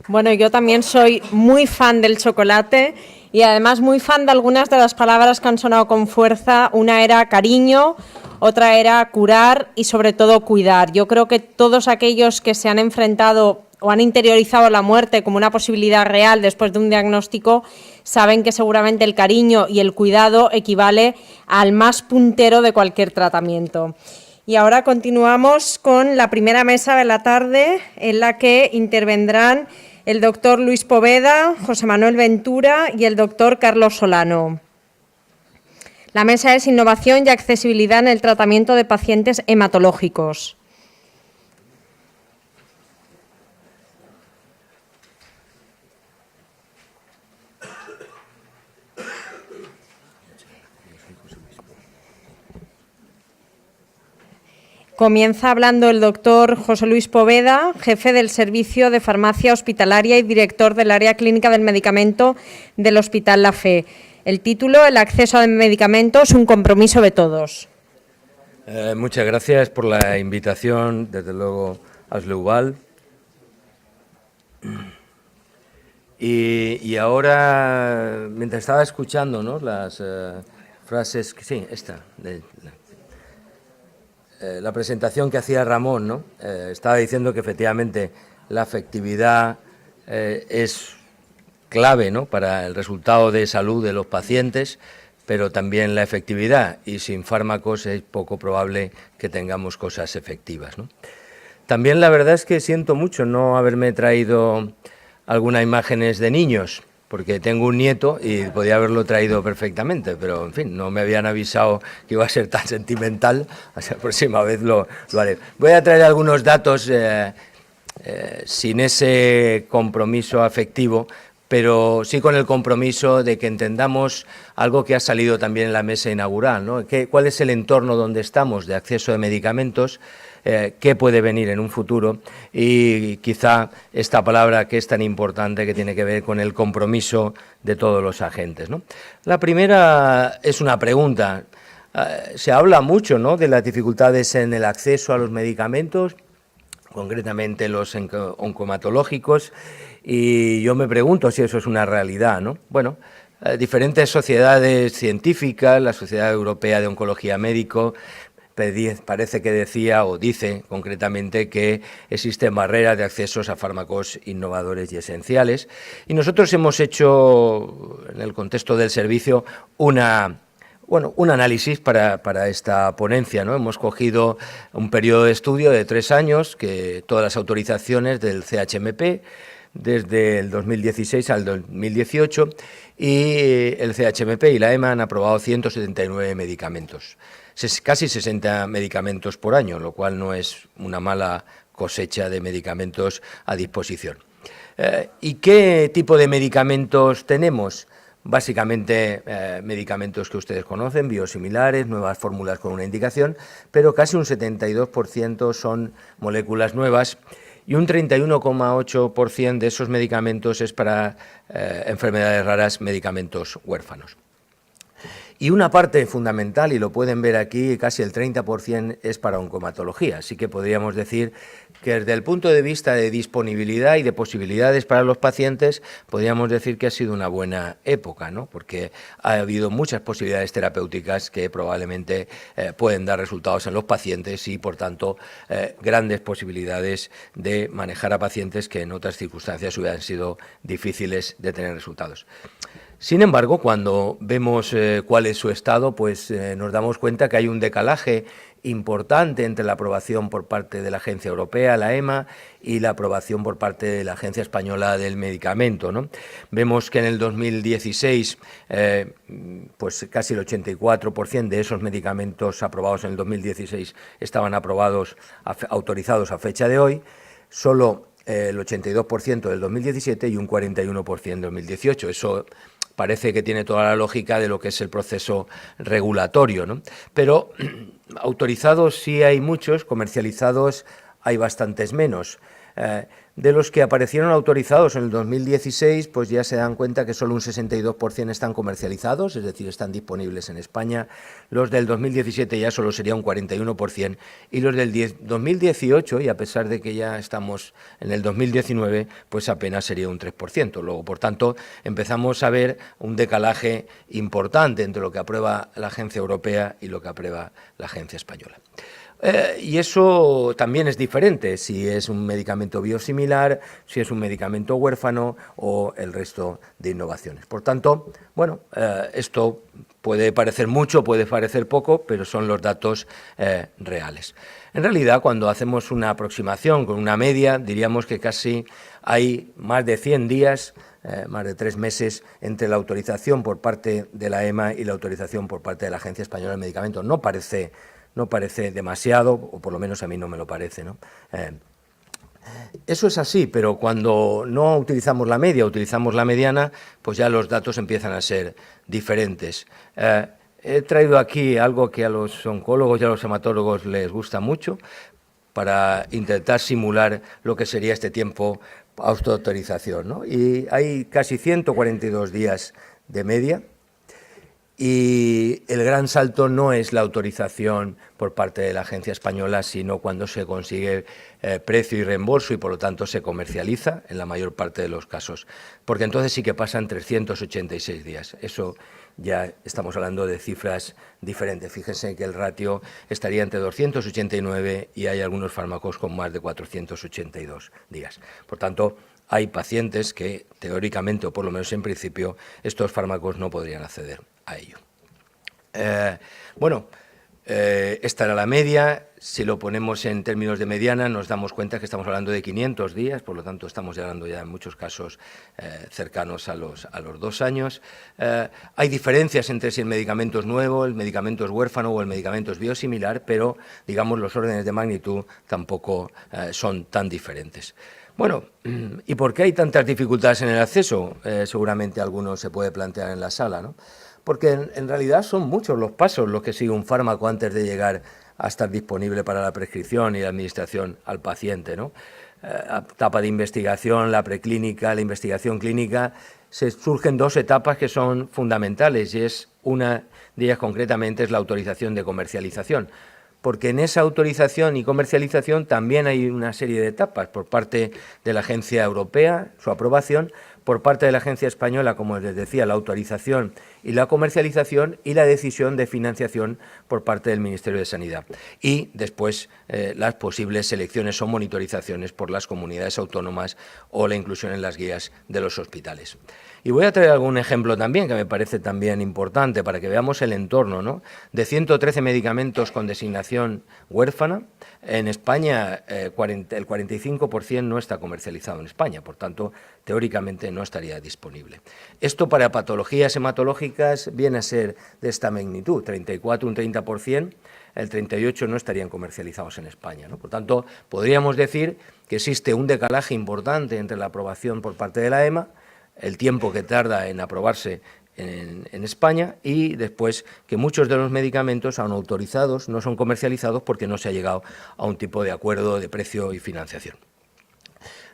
Bueno, yo también soy muy fan del chocolate y además muy fan de algunas de las palabras que han sonado con fuerza. Una era cariño, otra era curar y sobre todo cuidar. Yo creo que todos aquellos que se han enfrentado o han interiorizado la muerte como una posibilidad real después de un diagnóstico saben que seguramente el cariño y el cuidado equivale al más puntero de cualquier tratamiento. Y ahora continuamos con la primera mesa de la tarde, en la que intervendrán el doctor Luis Poveda, José Manuel Ventura y el doctor Carlos Solano. La mesa es Innovación y accesibilidad en el tratamiento de pacientes hematológicos. Comienza hablando el doctor José Luis Poveda, jefe del Servicio de Farmacia Hospitalaria y director del área clínica del medicamento del Hospital La Fe. El título, el acceso al medicamento es un compromiso de todos. Muchas gracias por la invitación, desde luego, a Sleuval. Y ahora, mientras estaba escuchando, ¿no?, las frases, sí, esta, la presentación que hacía Ramón, ¿no?, estaba diciendo que efectivamente la afectividad es clave, ¿no?, para el resultado de salud de los pacientes, pero también la efectividad, y sin fármacos es poco probable que tengamos cosas efectivas, ¿no? También la verdad es que siento mucho no haberme traído algunas imágenes de niños, porque tengo un nieto y podía haberlo traído perfectamente, pero en fin, no me habían avisado que iba a ser tan sentimental, así que la próxima vez lo haré. Voy a traer algunos datos sin ese compromiso afectivo, pero sí con el compromiso de que entendamos algo que ha salido también en la mesa inaugural, ¿no? ¿Cuál es el entorno donde estamos de acceso de medicamentos? ¿Qué puede venir en un futuro? Y quizá esta palabra que es tan importante, que tiene que ver con el compromiso de todos los agentes, ¿no? La primera es una pregunta. Se habla mucho, ¿no?, de las dificultades en el acceso a los medicamentos, concretamente los oncomatológicos, y yo me pregunto si eso es una realidad, ¿no? Bueno, diferentes sociedades científicas, la Sociedad Europea de Oncología Médico, parece que decía o dice concretamente que existen barreras de accesos a fármacos innovadores y esenciales, y nosotros hemos hecho, en el contexto del servicio, un análisis para esta ponencia, ¿no? Hemos cogido un periodo de estudio de 3 años, que todas las autorizaciones del CHMP, desde el 2016 al 2018, y el CHMP y la EMA han aprobado 179 medicamentos, casi 60 medicamentos por año, lo cual no es una mala cosecha de medicamentos a disposición. ¿Y qué tipo de medicamentos tenemos? Básicamente medicamentos que ustedes conocen, biosimilares, nuevas fórmulas con una indicación, pero casi un 72% son moléculas nuevas, y un 31,8% de esos medicamentos es para enfermedades raras, medicamentos huérfanos. Y una parte fundamental, y lo pueden ver aquí, casi el 30% es para oncomatología. Así que podríamos decir que desde el punto de vista de disponibilidad y de posibilidades para los pacientes, podríamos decir que ha sido una buena época, ¿no?, porque ha habido muchas posibilidades terapéuticas que probablemente pueden dar resultados en los pacientes y, por tanto, grandes posibilidades de manejar a pacientes que en otras circunstancias hubieran sido difíciles de tener resultados. Sin embargo, cuando vemos cuál es su estado, pues nos damos cuenta que hay un decalaje importante entre la aprobación por parte de la Agencia Europea, la EMA, y la aprobación por parte de la Agencia Española del Medicamento, ¿no? Vemos que en el 2016, pues casi el 84% de esos medicamentos aprobados en el 2016 estaban autorizados a fecha de hoy, solo el 82% del 2017 y un 41% del 2018. Eso parece que tiene toda la lógica de lo que es el proceso regulatorio, ¿no? Pero autorizados sí hay muchos, comercializados hay bastantes menos. De los que aparecieron autorizados en el 2016, pues ya se dan cuenta que solo un 62% están comercializados, es decir, están disponibles en España. Los del 2017 ya solo sería un 41%, y los del 2018, y a pesar de que ya estamos en el 2019, pues apenas sería un 3%. Luego, por tanto, empezamos a ver un decalaje importante entre lo que aprueba la Agencia Europea y lo que aprueba la Agencia Española. Y eso también es diferente si es un medicamento biosimilar, si es un medicamento huérfano o el resto de innovaciones. Por tanto, bueno, esto puede parecer mucho, puede parecer poco, pero son los datos reales. En realidad, cuando hacemos una aproximación con una media, diríamos que casi hay más de 100 días, más de 3 meses, entre la autorización por parte de la EMA y la autorización por parte de la Agencia Española del Medicamento. No parece demasiado, o por lo menos a mí no me lo parece, ¿no? Eso es así, pero cuando no utilizamos la media, utilizamos la mediana, pues ya los datos empiezan a ser diferentes. He traído aquí algo que a los oncólogos y a los hematólogos les gusta mucho, para intentar simular lo que sería este tiempo autoautorización, ¿no? Y hay casi 142 días de media. Y el gran salto no es la autorización por parte de la Agencia Española, sino cuando se consigue precio y reembolso y por lo tanto se comercializa en la mayor parte de los casos, porque entonces sí que pasan 386 días. Eso ya estamos hablando de cifras diferentes. Fíjense que el ratio estaría entre 289 y hay algunos fármacos con más de 482 días. Por tanto, hay pacientes que teóricamente, o por lo menos en principio, estos fármacos no podrían acceder a ello. Esta era la media. Si lo ponemos en términos de mediana, nos damos cuenta que estamos hablando de 500 días, por lo tanto estamos hablando ya en muchos casos cercanos a los 2 años. Hay diferencias entre si el medicamento es nuevo, el medicamento es huérfano o el medicamento es biosimilar, pero digamos los órdenes de magnitud tampoco son tan diferentes. Bueno, ¿y por qué hay tantas dificultades en el acceso? Seguramente alguno se puede plantear en la sala, ¿no? Porque en realidad son muchos los pasos los que sigue un fármaco antes de llegar a estar disponible para la prescripción y la administración al paciente, ¿no? Etapa de investigación, la preclínica, la investigación clínica, surgen 2 etapas que son fundamentales, y una de ellas concretamente es la autorización de comercialización. Porque en esa autorización y comercialización también hay una serie de etapas por parte de la Agencia Europea, su aprobación, por parte de la Agencia Española, como les decía, la autorización y la comercialización y la decisión de financiación por parte del Ministerio de Sanidad. Y después las posibles selecciones o monitorizaciones por las comunidades autónomas o la inclusión en las guías de los hospitales. Y voy a traer algún ejemplo también que me parece también importante para que veamos el entorno, ¿no? De 113 medicamentos con designación huérfana, en España el 45% no está comercializado en España, por tanto, teóricamente no estaría disponible. Esto para patologías hematológicas viene a ser de esta magnitud, 34, un 30%, el 38% no estarían comercializados en España, ¿no? Por tanto, podríamos decir que existe un decalaje importante entre la aprobación por parte de la EMA, el tiempo que tarda en aprobarse en España, y después que muchos de los medicamentos aún autorizados no son comercializados porque no se ha llegado a un tipo de acuerdo de precio y financiación.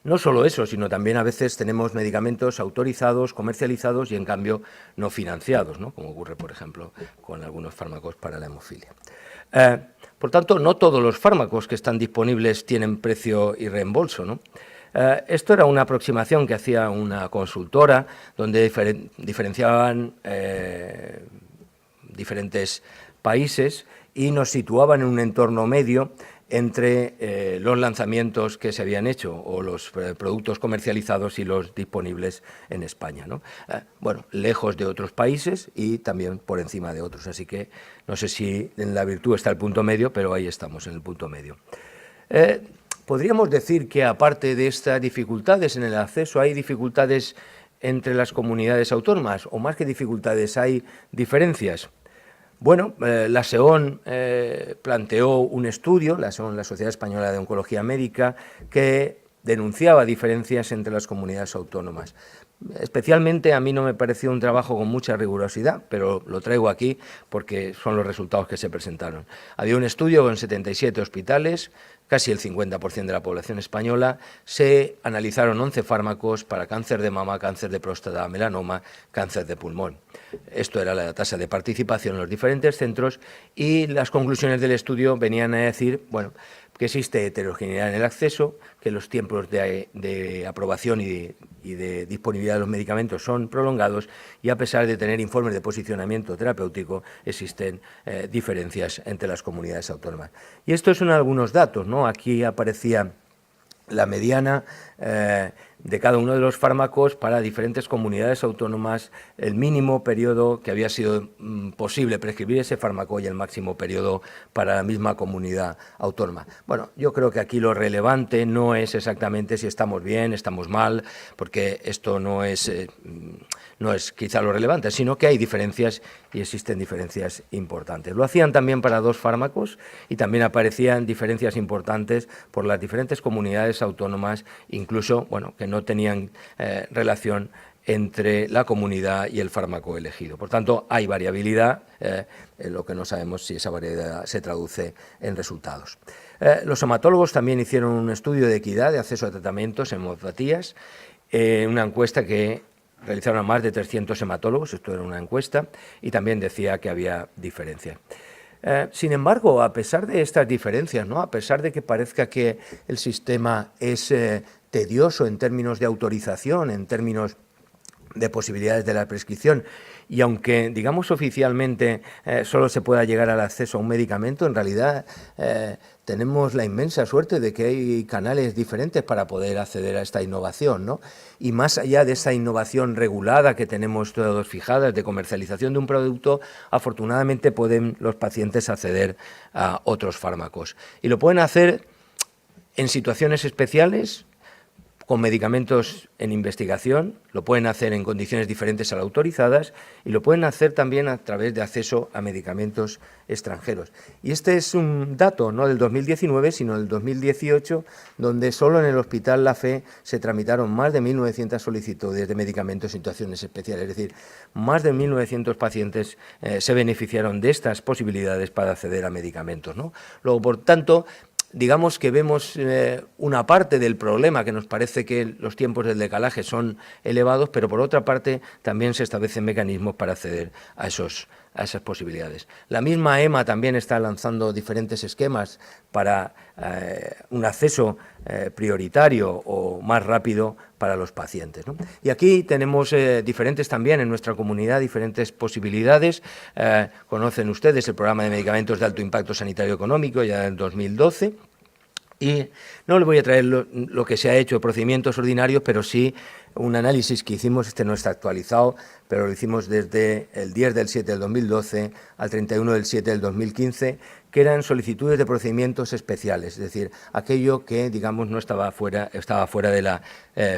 No solo eso, sino también a veces tenemos medicamentos autorizados, comercializados y en cambio no financiados, ¿no? Como ocurre, por ejemplo, con algunos fármacos para la hemofilia. Por tanto, no todos los fármacos que están disponibles tienen precio y reembolso, ¿no? Esto era una aproximación que hacía una consultora donde diferenciaban diferentes países y nos situaban en un entorno medio entre los lanzamientos que se habían hecho o los productos comercializados y los disponibles en España, ¿no? Lejos de otros países y también por encima de otros, así que no sé si en la virtud está el punto medio, pero ahí estamos, en el punto medio. Podríamos decir que aparte de estas dificultades en el acceso, hay dificultades entre las comunidades autónomas, o más que dificultades, hay diferencias. Bueno, la SEON planteó un estudio, la SEON, la Sociedad Española de Oncología Médica, que denunciaba diferencias entre las comunidades autónomas. Especialmente a mí no me pareció un trabajo con mucha rigurosidad, pero lo traigo aquí porque son los resultados que se presentaron. Había un estudio con 77 hospitales, casi el 50% de la población española, se analizaron 11 fármacos para cáncer de mama, cáncer de próstata, melanoma, cáncer de pulmón. Esto era la tasa de participación en los diferentes centros y las conclusiones del estudio venían a decir, bueno, que existe heterogeneidad en el acceso, que los tiempos de aprobación y de disponibilidad de los medicamentos son prolongados y a pesar de tener informes de posicionamiento terapéutico existen diferencias entre las comunidades autónomas. Y estos son algunos datos, ¿no? Aquí aparecía la mediana de cada uno de los fármacos para diferentes comunidades autónomas, el mínimo periodo que había sido posible prescribir ese fármaco y el máximo periodo para la misma comunidad autónoma. Bueno, yo creo que aquí lo relevante no es exactamente si estamos bien, estamos mal, porque esto no es quizá lo relevante, sino que hay diferencias y existen diferencias importantes. Lo hacían también para 2 fármacos y también aparecían diferencias importantes por las diferentes comunidades autónomas, incluso, bueno, que no tenían relación entre la comunidad y el fármaco elegido. Por tanto, hay variabilidad, lo que no sabemos si esa variabilidad se traduce en resultados. Los hematólogos también hicieron un estudio de equidad de acceso a tratamientos en hemopatías, una encuesta que realizaron a más de 300 hematólogos, esto era una encuesta, y también decía que había diferencias. Sin embargo, a pesar de estas diferencias, ¿no? A pesar de que parezca que el sistema es tedioso en términos de autorización, en términos de posibilidades de la prescripción, y aunque, digamos, oficialmente solo se pueda llegar al acceso a un medicamento, en realidad tenemos la inmensa suerte de que hay canales diferentes para poder acceder a esta innovación, ¿no? Y más allá de esa innovación regulada que tenemos todos fijadas de comercialización de un producto, afortunadamente pueden los pacientes acceder a otros fármacos. Y lo pueden hacer en situaciones especiales, con medicamentos en investigación, lo pueden hacer en condiciones diferentes a las autorizadas y lo pueden hacer también a través de acceso a medicamentos extranjeros. Y este es un dato no del 2019, sino del 2018, donde solo en el Hospital La Fe se tramitaron más de 1.900 solicitudes de medicamentos en situaciones especiales, es decir, más de 1.900 pacientes se beneficiaron de estas posibilidades para acceder a medicamentos, ¿no? Luego, por tanto, digamos que vemos una parte del problema, que nos parece que los tiempos del decalaje son elevados, pero por otra parte también se establecen mecanismos para acceder a esas posibilidades. La misma EMA también está lanzando diferentes esquemas para un acceso prioritario o más rápido para los pacientes, ¿no? Y aquí tenemos diferentes también en nuestra comunidad, diferentes posibilidades. Conocen ustedes el programa de medicamentos de alto impacto sanitario económico ya en 2012. Y no les voy a traer lo que se ha hecho de procedimientos ordinarios, pero sí un análisis que hicimos, este no está actualizado, pero lo hicimos desde el 10 del 7 del 2012 al 31 del 7 del 2015, que eran solicitudes de procedimientos especiales, es decir, aquello que, digamos, no estaba fuera de la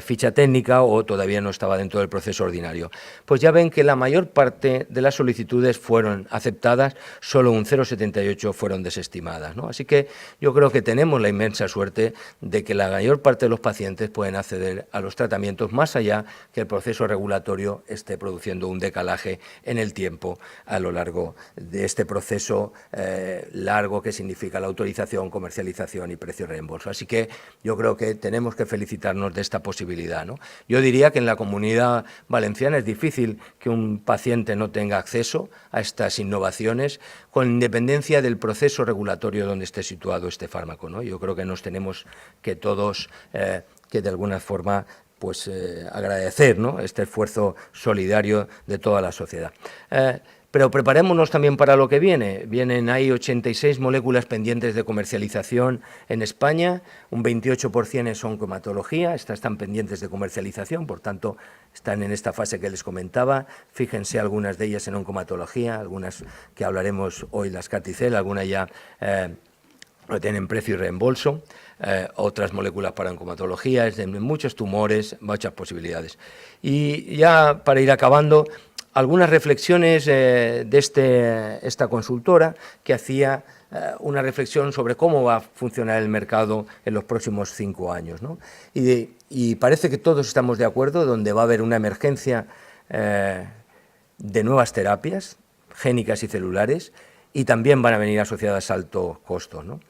ficha técnica o todavía no estaba dentro del proceso ordinario. Pues ya ven que la mayor parte de las solicitudes fueron aceptadas, solo un 0,78 fueron desestimadas, ¿no? Así que yo creo que tenemos la inmensa suerte de que la mayor parte de los pacientes pueden acceder a los tratamientos más allá que el proceso regulatorio esté produciendo un decalaje en el tiempo a lo largo de este proceso largo que significa la autorización, comercialización y precio reembolso. Así que yo creo que tenemos que felicitarnos de esta posibilidad, ¿no? Yo diría que en la Comunidad Valenciana es difícil que un paciente no tenga acceso a estas innovaciones con independencia del proceso regulatorio donde esté situado este fármaco, ¿no? Yo creo que nos tenemos que todos, que de alguna forma, pues agradecer, ¿no?, este esfuerzo solidario de toda la sociedad. Pero preparémonos también para lo que viene. Hay 86 moléculas pendientes de comercialización en España, un 28% es oncohematología, estas están pendientes de comercialización, por tanto están en esta fase que les comentaba. Fíjense algunas de ellas en oncohematología, algunas que hablaremos hoy, las Carticel, algunas ya no tienen precio y reembolso, otras moléculas para oncohematología, es de muchos tumores, muchas posibilidades. Y ya para ir acabando, algunas reflexiones de esta consultora que hacía una reflexión sobre cómo va a funcionar el mercado en los próximos 5 años, ¿no? Y parece que todos estamos de acuerdo donde va a haber una emergencia de nuevas terapias génicas y celulares y también van a venir asociadas a alto costo, ¿no?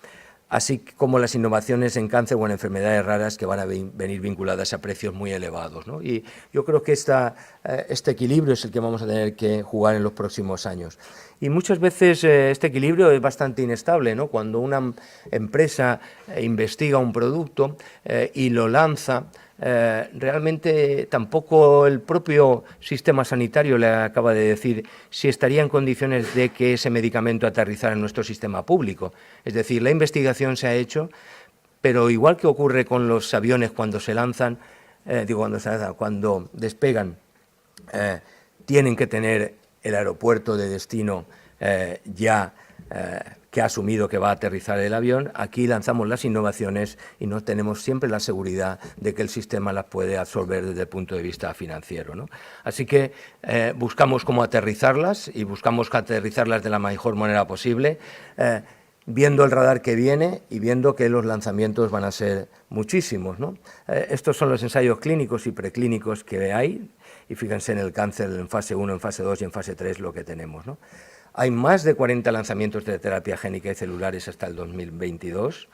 así como las innovaciones en cáncer o en enfermedades raras que van a venir vinculadas a precios muy elevados, ¿no? Y yo creo que este equilibrio es el que vamos a tener que jugar en los próximos años. Y muchas veces este equilibrio es bastante inestable, ¿no? Cuando una empresa investiga un producto y lo lanza, realmente tampoco el propio sistema sanitario le acaba de decir si estaría en condiciones de que ese medicamento aterrizara en nuestro sistema público. Es decir, la investigación se ha hecho, pero igual que ocurre con los aviones cuando se lanzan, cuando despegan, tienen que tener el aeropuerto de destino que ha asumido que va a aterrizar el avión. Aquí lanzamos las innovaciones y no tenemos siempre la seguridad de que el sistema las puede absorber desde el punto de vista financiero, ¿no? Así que buscamos cómo aterrizarlas y buscamos aterrizarlas de la mejor manera posible, viendo el radar que viene y viendo que los lanzamientos van a ser muchísimos, ¿no? Estos son los ensayos clínicos y preclínicos que hay, y fíjense en el cáncer en fase 1, en fase 2 y en fase 3 lo que tenemos, ¿no? Hay más de 40 lanzamientos de terapia génica y celulares hasta el 2022.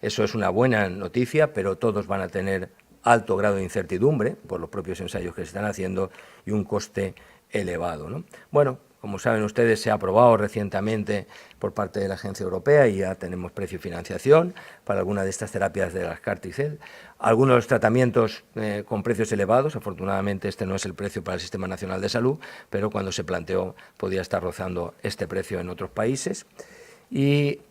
Eso es una buena noticia, pero todos van a tener alto grado de incertidumbre por los propios ensayos que se están haciendo y un coste elevado, ¿no? Bueno, como saben ustedes, se ha aprobado recientemente por parte de la Agencia Europea y ya tenemos precio y financiación para algunas de estas terapias de las CAR-T-cell. Algunos de los tratamientos con precios elevados, afortunadamente este no es el precio para el Sistema Nacional de Salud, pero cuando se planteó podía estar rozando este precio en otros países. Y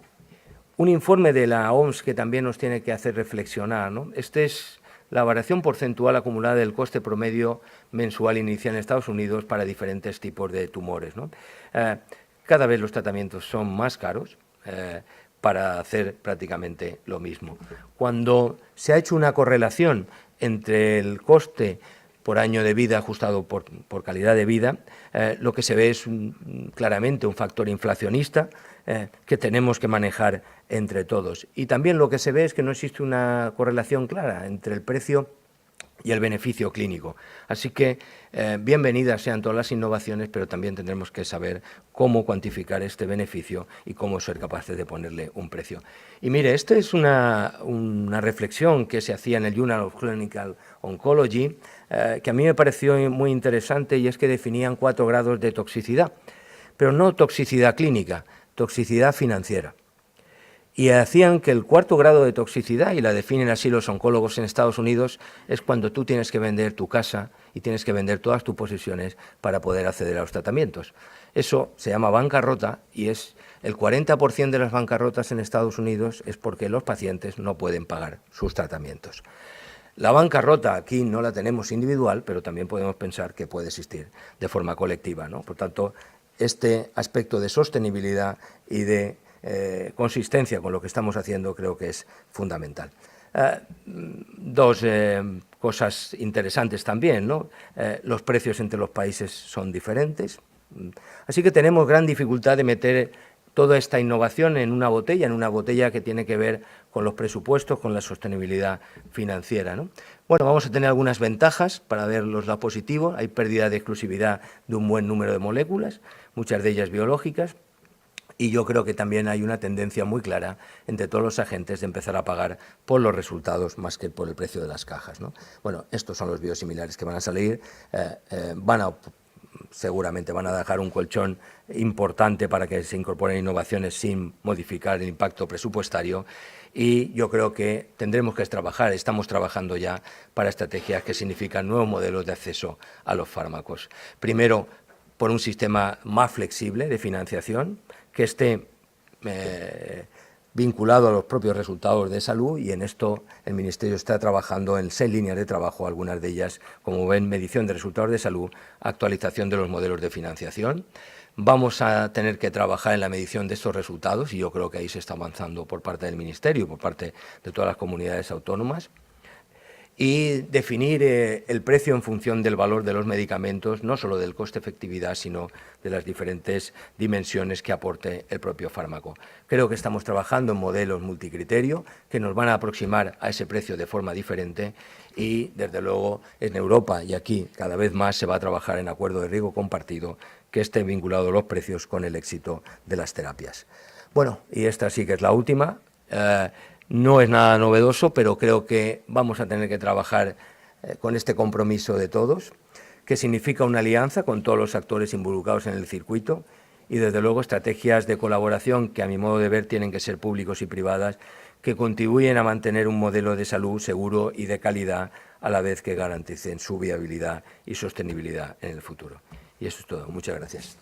un informe de la OMS que también nos tiene que hacer reflexionar, ¿no? Este es la variación porcentual acumulada del coste promedio mensual inicial en Estados Unidos para diferentes tipos de tumores, ¿no? Cada vez los tratamientos son más caros para hacer prácticamente lo mismo. Cuando se ha hecho una correlación entre el coste por año de vida ajustado por calidad de vida, lo que se ve es claramente un factor inflacionista que tenemos que manejar entre todos. Y también lo que se ve es que no existe una correlación clara entre el precio y el beneficio clínico. Así que bienvenidas sean todas las innovaciones, pero también tendremos que saber cómo cuantificar este beneficio y cómo ser capaces de ponerle un precio. Y mire, esta es una reflexión que se hacía en el Journal of Clinical Oncology, que a mí me pareció muy interesante, y es que definían 4 grados de toxicidad, pero no toxicidad clínica, toxicidad financiera. Y hacían que el 4.º grado de toxicidad, y la definen así los oncólogos en Estados Unidos, es cuando tú tienes que vender tu casa y tienes que vender todas tus posesiones para poder acceder a los tratamientos. Eso se llama bancarrota, y es el 40% de las bancarrotas en Estados Unidos es porque los pacientes no pueden pagar sus tratamientos. La bancarrota aquí no la tenemos individual, pero también podemos pensar que puede existir de forma colectiva, ¿no? Por tanto, este aspecto de sostenibilidad y de consistencia con lo que estamos haciendo creo que es fundamental. Dos cosas interesantes también, ¿no? Los precios entre los países son diferentes, así que tenemos gran dificultad de meter toda esta innovación en una botella que tiene que ver con los presupuestos, con la sostenibilidad financiera, ¿no? Bueno, vamos a tener algunas ventajas para ver los lados positivos. Hay pérdida de exclusividad de un buen número de moléculas, muchas de ellas biológicas. Y yo creo que también hay una tendencia muy clara entre todos los agentes de empezar a pagar por los resultados más que por el precio de las cajas, ¿no? Bueno, estos son los biosimilares que van a salir, seguramente van a dejar un colchón importante para que se incorporen innovaciones sin modificar el impacto presupuestario, y yo creo que tendremos que trabajar, estamos trabajando ya para estrategias que significan nuevos modelos de acceso a los fármacos. Primero, por un sistema más flexible de financiación, que esté vinculado a los propios resultados de salud, y en esto el Ministerio está trabajando en 6 líneas de trabajo, algunas de ellas, como ven, medición de resultados de salud, actualización de los modelos de financiación. Vamos a tener que trabajar en la medición de estos resultados, y yo creo que ahí se está avanzando por parte del Ministerio y por parte de todas las comunidades autónomas. Y definir el precio en función del valor de los medicamentos, no solo del coste-efectividad, sino de las diferentes dimensiones que aporte el propio fármaco. Creo que estamos trabajando en modelos multicriterio que nos van a aproximar a ese precio de forma diferente, y, desde luego, en Europa y aquí cada vez más se va a trabajar en acuerdo de riesgo compartido que estén vinculados los precios con el éxito de las terapias. Bueno, y esta sí que es la última. No es nada novedoso, pero creo que vamos a tener que trabajar con este compromiso de todos, que significa una alianza con todos los actores involucrados en el circuito y, desde luego, estrategias de colaboración que, a mi modo de ver, tienen que ser públicos y privadas, que contribuyen a mantener un modelo de salud seguro y de calidad, a la vez que garanticen su viabilidad y sostenibilidad en el futuro. Y eso es todo. Muchas gracias.